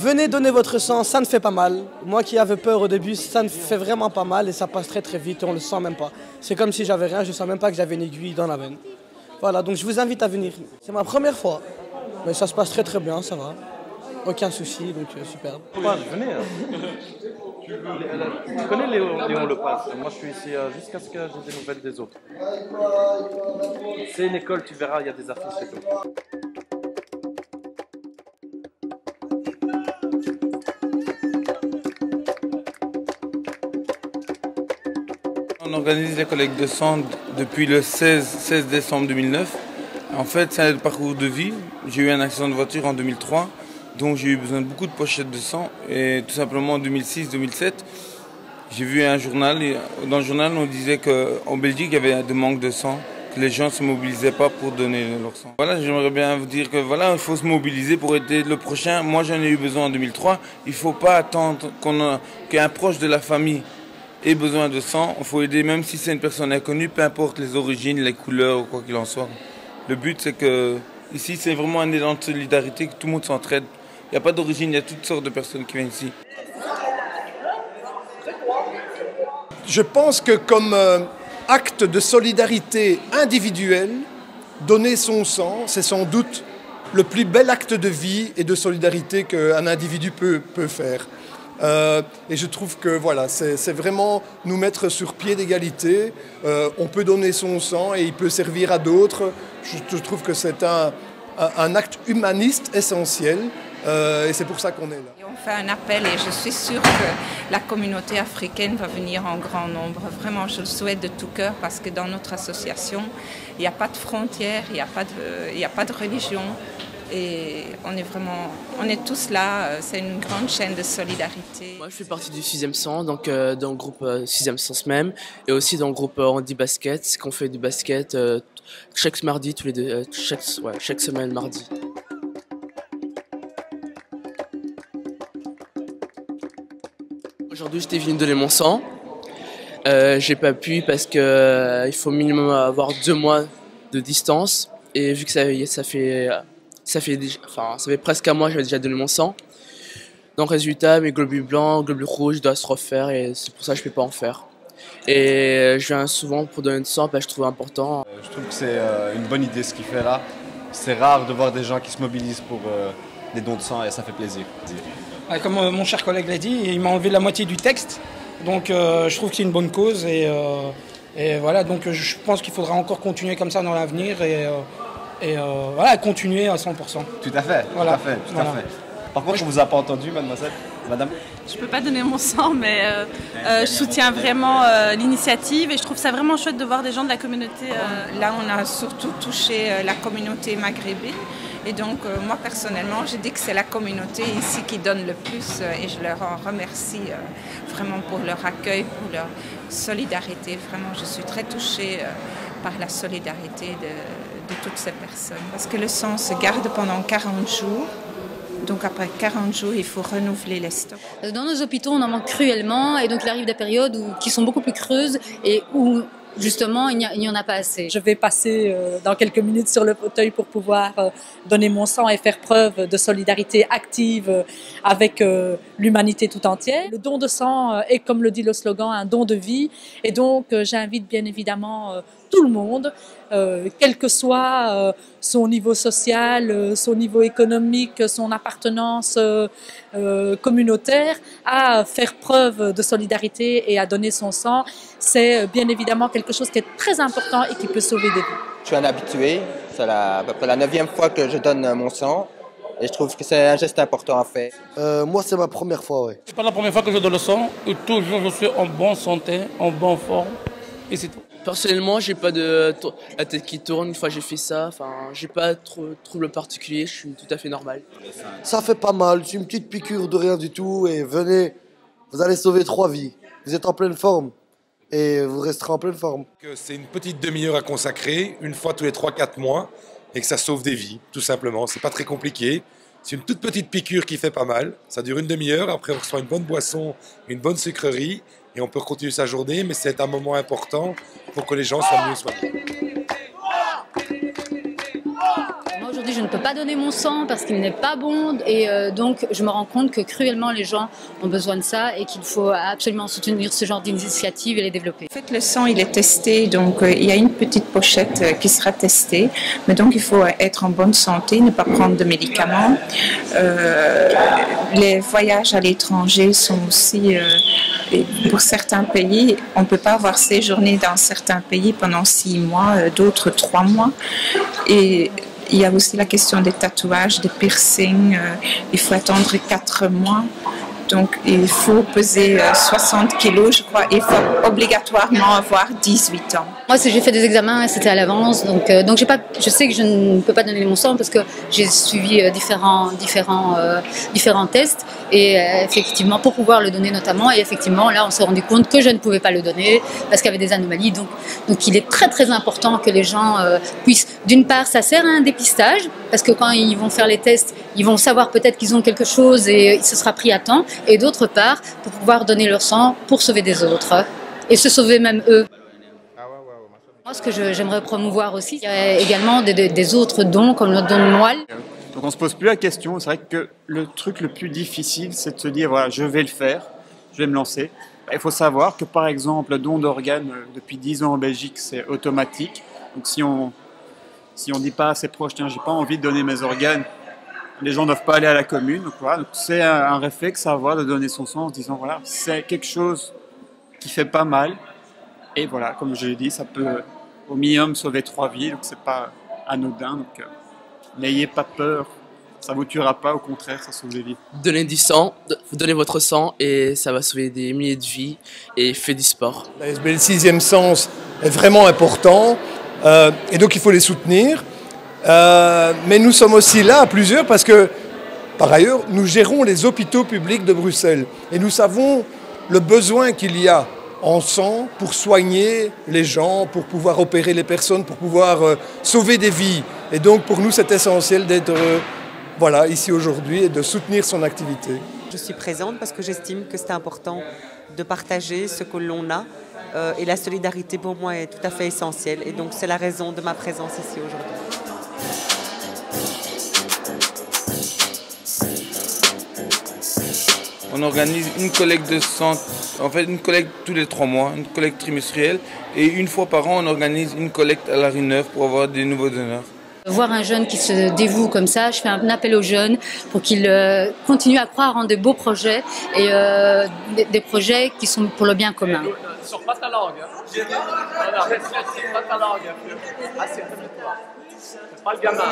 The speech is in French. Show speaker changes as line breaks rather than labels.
Venez donner votre sang, ça ne fait pas mal. Moi qui avais peur au début, ça ne fait vraiment pas mal et ça passe très très vite et on ne le sent même pas. C'est comme si j'avais rien, je ne sens même pas que j'avais une aiguille dans la veine. Voilà, donc je vous invite à venir. C'est ma première fois, mais ça se passe très très bien, ça va. Aucun souci, donc super.
Venez. Tu connais Léon Lepage? Moi je suis ici jusqu'à ce que j'ai des nouvelles des autres. C'est une école, tu verras, il y a des affiches et tout.
On organise les collectes de sang depuis le 16 décembre 2009. En fait, c'est un parcours de vie. J'ai eu un accident de voiture en 2003, donc j'ai eu besoin de beaucoup de pochettes de sang. Et tout simplement en 2006-2007, j'ai vu un journal. Et dans le journal, on disait qu'en Belgique, il y avait un manque de sang, que les gens ne se mobilisaient pas pour donner leur sang. Voilà, j'aimerais bien vous dire que voilà, il faut se mobiliser pour aider le prochain. Moi, j'en ai eu besoin en 2003. Il ne faut pas attendre qu'un proche de la famille ait besoin de sang. Il faut aider, même si c'est une personne inconnue, peu importe les origines, les couleurs ou quoi qu'il en soit. Le but, c'est que ici, c'est vraiment un élan de solidarité, que tout le monde s'entraide. Il n'y a pas d'origine, il y a toutes sortes de personnes qui viennent ici.
Je pense que comme acte de solidarité individuelle, donner son sang, c'est sans doute le plus bel acte de vie et de solidarité qu'un individu peut faire. Et je trouve que voilà, c'est vraiment nous mettre sur pied d'égalité. On peut donner son sang et il peut servir à d'autres. Je trouve que c'est un acte humaniste essentiel et c'est pour ça qu'on est là.
Et on fait un appel et je suis sûre que la communauté africaine va venir en grand nombre. Vraiment, je le souhaite de tout cœur parce que dans notre association, il n'y a pas de frontières, il n'y a pas de religion. Et on est tous là, c'est une grande chaîne de solidarité.
Moi je fais partie du 6e sens, donc dans le groupe 6e sens même, et aussi dans le groupe Handi Basket, qu'on fait du basket chaque mardi, chaque semaine mardi. Aujourd'hui j'étais venu donner mon sang, j'ai pas pu parce que il faut minimum avoir 2 mois de distance, et vu que ça fait presque un mois que j'avais déjà donné mon sang. Donc résultat, mes globules blancs, globules rouges doivent se refaire et c'est pour ça que je ne peux pas en faire. Et je viens souvent pour donner du sang parce que je trouve important.
Je trouve que c'est une bonne idée ce qu'il fait là. C'est rare de voir des gens qui se mobilisent pour des dons de sang et ça fait plaisir.
Comme mon cher collègue l'a dit, il m'a enlevé la moitié du texte. Donc je trouve que c'est une bonne cause et voilà, donc je pense qu'il faudra encore continuer comme ça dans l'avenir et voilà, continuer à 100%.
Tout à fait,
voilà.
tout à fait. Par contre, on ne vous a pas entendu, mademoiselle, madame.
Je ne peux pas donner mon sang, mais je soutiens vraiment l'initiative et je trouve ça vraiment chouette de voir des gens de la communauté.
Là, on a surtout touché la communauté maghrébine. Et donc, moi, personnellement, je dis que c'est la communauté ici qui donne le plus et je leur en remercie vraiment pour leur accueil, pour leur solidarité. Vraiment, je suis très touchée par la solidarité de toutes ces personnes. Parce que le sang se garde pendant 40 jours. Donc après 40 jours, il faut renouveler les stocks.
Dans nos hôpitaux, on en manque cruellement et donc il arrive des périodes qui sont beaucoup plus creuses et où justement il n'y en a pas assez.
Je vais passer dans quelques minutes sur le fauteuil pour pouvoir donner mon sang et faire preuve de solidarité active avec l'humanité tout entière. Le don de sang est, comme le dit le slogan, un don de vie et donc j'invite bien évidemment tout le monde, quel que soit son niveau social, son niveau économique, son appartenance communautaire, à faire preuve de solidarité et à donner son sang. C'est bien évidemment quelque chose qui est très important et qui peut sauver des vies.
Je suis un habitué, c'est à peu près la 9e fois que je donne mon sang et je trouve que c'est un geste important à faire.
Moi, c'est ma première fois, oui.
C'est pas la première fois que je donne le sang et toujours je suis en bonne santé, en bonne forme et c'est tout.
Personnellement, j'ai pas de la tête qui tourne une fois que j'ai fait ça. Enfin, j'ai pas trop de troubles particuliers. Je suis tout à fait normal.
Ça fait pas mal. C'est une petite piqûre de rien du tout et venez, vous allez sauver 3 vies. Vous êtes en pleine forme et vous resterez en pleine forme.
C'est une petite demi-heure à consacrer, une fois tous les 3-4 mois, et que ça sauve des vies, tout simplement. C'est pas très compliqué. C'est une toute petite piqûre qui fait pas mal. Ça dure une demi-heure. Après, on reçoit une bonne boisson, une bonne sucrerie. Et on peut continuer sa journée, mais c'est un moment important pour que les gens soient mieux soignés.
Moi, Aujourd'hui, je ne peux pas donner mon sang parce qu'il n'est pas bon et donc je me rends compte que cruellement les gens ont besoin de ça et qu'il faut absolument soutenir ce genre d'initiative et les développer.
En fait, le sang, il est testé, donc il y a une petite pochette qui sera testée, mais donc il faut être en bonne santé, ne pas prendre de médicaments. Les voyages à l'étranger sont aussi, pour certains pays, on ne peut pas avoir séjourné dans certains pays pendant 6 mois, d'autres 3 mois. Et il y a aussi la question des tatouages, des piercings. Il faut attendre 4 mois. Donc, il faut peser 60 kilos, je crois, et il faut obligatoirement avoir 18 ans.
Moi, j'ai fait des examens, c'était à l'avance, donc je sais que je ne peux pas donner mon sang parce que j'ai suivi différents tests et effectivement, pour pouvoir le donner notamment, et effectivement, là, on s'est rendu compte que je ne pouvais pas le donner parce qu'il y avait des anomalies. Donc, il est très, très important que les gens puissent, d'une part, ça sert à un dépistage parce que quand ils vont faire les tests, ils vont savoir peut-être qu'ils ont quelque chose et ce sera pris à temps. Et d'autre part, pour pouvoir donner leur sang pour sauver des autres et se sauver même eux. Moi, ce que j'aimerais promouvoir aussi, il y a également des autres dons, comme le don de moelle.
Donc on ne se pose plus la question. C'est vrai que le truc le plus difficile, c'est de se dire, voilà, je vais le faire, je vais me lancer. Il faut savoir que, par exemple, le don d'organes, depuis 10 ans en Belgique, c'est automatique. Donc si on dit pas à ses proches, tiens, j'ai pas envie de donner mes organes, les gens ne doivent pas aller à la commune. Donc voilà, donc c'est un réflexe à avoir de donner son sang en se disant, voilà, c'est quelque chose qui fait pas mal. Et voilà, comme je l'ai dit, ça peut au minimum sauver 3 vies, donc c'est pas anodin. Donc n'ayez pas peur, ça vous tuera pas, au contraire, ça sauve des vies.
Donnez du sang, donnez votre sang et ça va sauver des milliers de vies et faites du sport.
L'ASBL 6e Sens est vraiment important et donc il faut les soutenir. Mais nous sommes aussi là à plusieurs parce que, par ailleurs, nous gérons les hôpitaux publics de Bruxelles et nous savons le besoin qu'il y a en sang pour soigner les gens, pour pouvoir opérer les personnes, pour pouvoir sauver des vies. Et donc pour nous, c'est essentiel d'être ici aujourd'hui et de soutenir son activité.
Je suis présente parce que j'estime que c'est important de partager ce que l'on a et la solidarité pour moi est tout à fait essentielle. Et donc c'est la raison de ma présence ici aujourd'hui.
On organise une collecte de sang, en fait une collecte tous les 3 mois, une collecte trimestrielle. Et une fois par an, on organise une collecte à la rue Neuve pour avoir des nouveaux donneurs.
Voir un jeune qui se dévoue comme ça, je fais un appel aux jeunes pour qu'ils continuent à croire en de beaux projets et des projets qui sont pour le bien commun.
Sur pas ta langue. Voilà, reste pas ta langue. Ah, c'est pas le gamin.